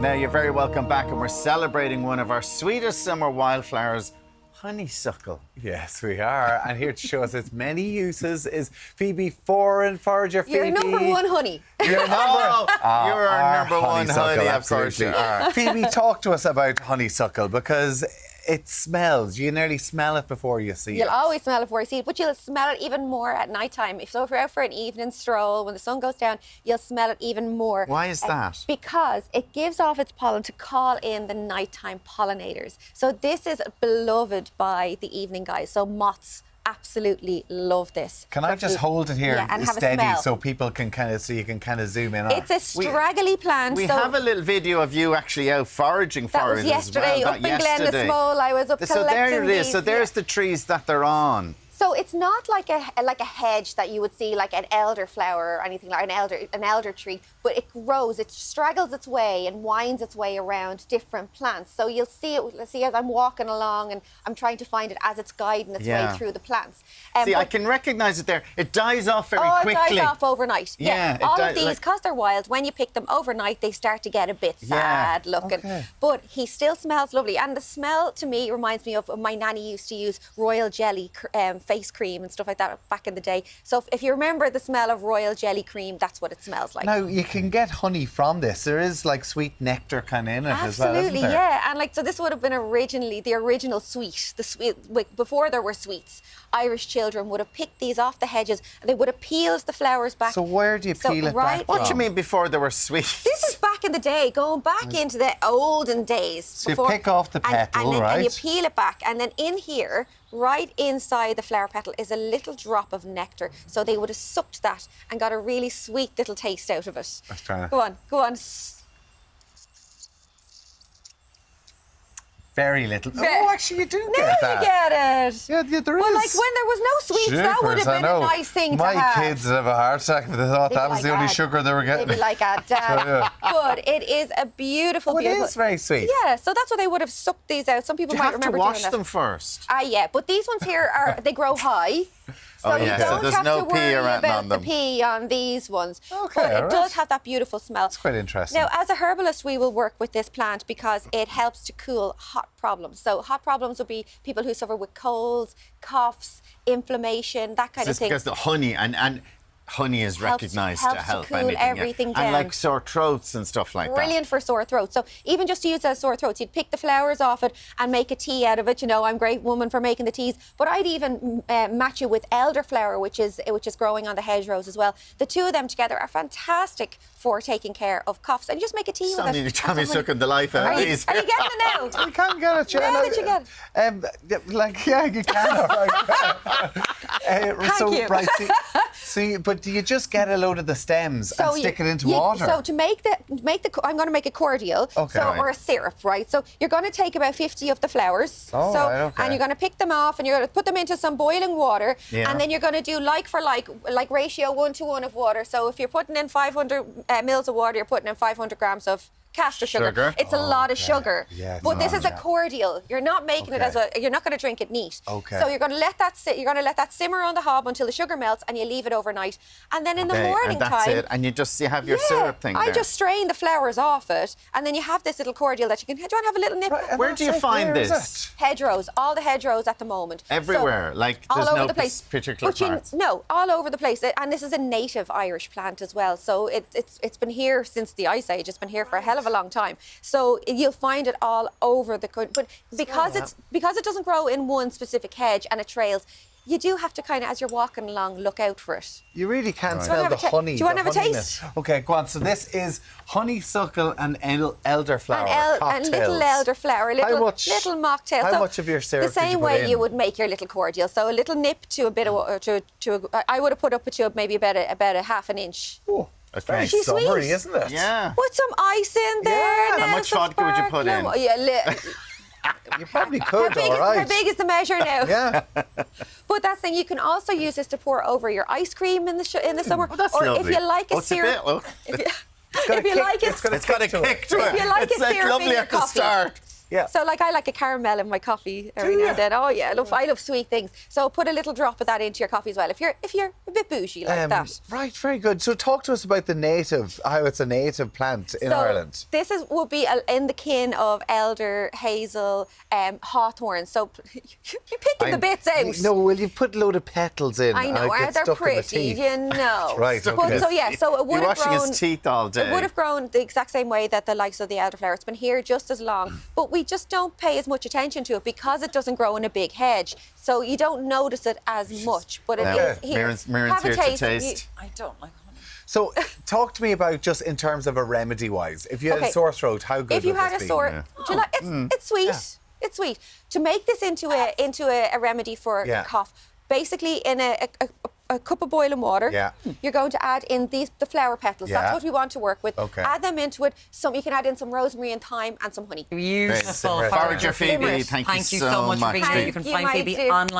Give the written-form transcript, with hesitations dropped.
Now, you're very welcome back, and we're celebrating one of our sweetest summer wildflowers, honeysuckle. Yes, we are. And here to show us its many uses is Phoebe Forager. Phoebe. You're number one honey. You're You're our number one honey, of course absolutely. you are. Phoebe, talk to us about honeysuckle, because it smells. You nearly smell it before you see it. You'll always smell it before you see it, but you'll smell it even more at night time. So if you're out for an evening stroll, when the sun goes down, you'll smell it even more. Why is that? Because it gives off its pollen to call in the nighttime pollinators. So this is beloved by the evening guys. So moths absolutely love this. Can I just hold it here and have a steady smell. so people can you can kind of zoom in on It's a straggly plant. We so have a little video of you actually out foraging for that was it yesterday as well. up in Glenasmole. I was up So collecting there it is. these, So there's the trees that they're on. So it's not like a hedge that you would see, like an elderflower or anything, like an elder tree, but it grows, it straggles its way and winds its way around different plants. So you'll see it. Let's see, as I'm walking along and I'm trying to find it as it's guiding its way through the plants. See, I can recognise it there. It dies off very quickly. It dies off overnight. Yeah, all of these, because they're wild, when you pick them overnight, they start to get a bit sad looking. Okay. But he still smells lovely, and the smell to me reminds me of my nanny used to use royal jelly face cream and stuff like that back in the day. So if you remember the smell of royal jelly cream, that's what it smells like. Now, you can get honey from this. There is like sweet nectar kind of in it as well, isn't Absolutely, there? yeah. And like, so this would have been originally the original sweet. Before there were sweets, Irish children would have picked these off the hedges and they would have peeled the flowers back. So where do you peel it back What do you from? mean before there were sweets? This is back in the day, going back into the olden days. So you pick off the petal, right? And you peel it back, and then in here, right inside the flower petal, is a little drop of nectar. So they would have sucked that and got a really sweet little taste out of it. Let's try it. Go on. Very little. Oh, actually, you do get that. Now you get it. Yeah, there is. Well, like when there was no sweets, that would have been a nice thing to have. My kids would have a heart attack if they thought that was the only sugar they were getting. They'd be like a dad. But it is a beautiful, beautiful. It is very sweet. Yeah, so that's what they would have sucked these out. Some people Do you might have to remember wash doing that. them first? Yeah, but these ones here they grow high. So you So don't there's have no to pee worry around about on the them. pee on these ones. Okay, but all it does right. have that beautiful smell. It's quite interesting. Now, as a herbalist, we will work with this plant because it helps to cool hot problems. So hot problems would be people who suffer with colds, coughs, inflammation, that kind of thing. Because the honey and honey is recognised to helps to help cool anything. everything down. And like sore throats and stuff like Brilliant for sore throats. So even just to use as sore throats, you'd pick the flowers off it and make a tea out of it. You know, I'm a great woman for making the teas. But I'd even match it with elderflower, which is growing on the hedgerows as well. The two of them together are fantastic for taking care of coughs. And you just make a tea with it. Something to tell me sucking the life out of these. Are you getting it now? You can't get it, Now that you get it. Yeah, you can. Thank you. Right, but do you just get a load of the stems and stick it into water? So to make I'm going to make a cordial, or a syrup, right? So you're going to take about 50 of the flowers, and you're going to pick them off, and you're going to put them into some boiling water, and then you're going to do like for like ratio 1-to-1 of water. So if you're putting in 500 mils of water, you're putting in 500 grams of castor sugar. It's a lot of sugar. Yeah, but this is a cordial. You're not making it you're not going to drink it neat. Okay. So you're going to let that sit. You're going to let that simmer on the hob until the sugar melts, and you leave it overnight. And then in the morning and that's it. And you have your syrup thing there. I just strain the flowers off it, and then you have this little cordial that you can. Do you want to have a little nip? Right, Where do you find this? Hedgerows, all the hedgerows at the moment. Everywhere, like all there's over no the place. particular parts. No, all over the place. And this is a native Irish plant as well. So it's been here since the Ice Age. It's been here for a hell of a long time. So you'll find it all over the country. But because it doesn't grow in one specific hedge and it trails, you do have to kind of, as you're walking along, look out for it. You really can't smell the honey. Do you want to have a taste? Okay, go on. So this is honeysuckle and elderflower cocktails. And little elderflower, little mocktail. How much of your syrup The same did you put way in? you would make your little cordial. So a little nip to a bit of I would have put up to maybe about a half an inch. Oh, that's very She's summery, sweet. isn't it? Yeah. Put some ice in there. Yeah. Now, How much some vodka would you put in? You probably could, How big is the measure now? Yeah. But that's the thing, you can also use this to pour over your ice cream in the summer. Oh, that's or lovely. if you like a syrup. It's got a If you like it, It's got a kick to it. If you like it's a like syrup in lovely your at the coffee. start. Yeah. So like I like a caramel in my coffee every now and then. Oh yeah, I love sweet things. So put a little drop of that into your coffee as well. If you're a bit bougie like that. Right, very good. So talk to us about how it's a native plant in Ireland. This would be in the kin of elder, hazel, hawthorn. So you're picking the bits out. No, well, you've put a load of petals in. I know, and they're pretty, you know. Right, okay. But, so it would You're have washing grown. his teeth all day. It would have grown the exact same way that the likes of the elderflower. It's been here just as long, but we just don't pay as much attention to it because it doesn't grow in a big hedge. So you don't notice it as much, but it is here. Miriam's here to taste. I don't like honey. So talk to me about just in terms of a remedy-wise. If you had a sore throat, how good if you would had this a be? sore, do you like, it's sweet. Yeah. It's sweet. To make this into a remedy for cough, basically in a cup of boiling water, you're going to add in the flower petals. That's what we want to work with. Okay. Add them into it. You can add in some rosemary and thyme and some honey. Beautiful. Forager Phoebe, thank you so much for being here. You can find Phoebe online.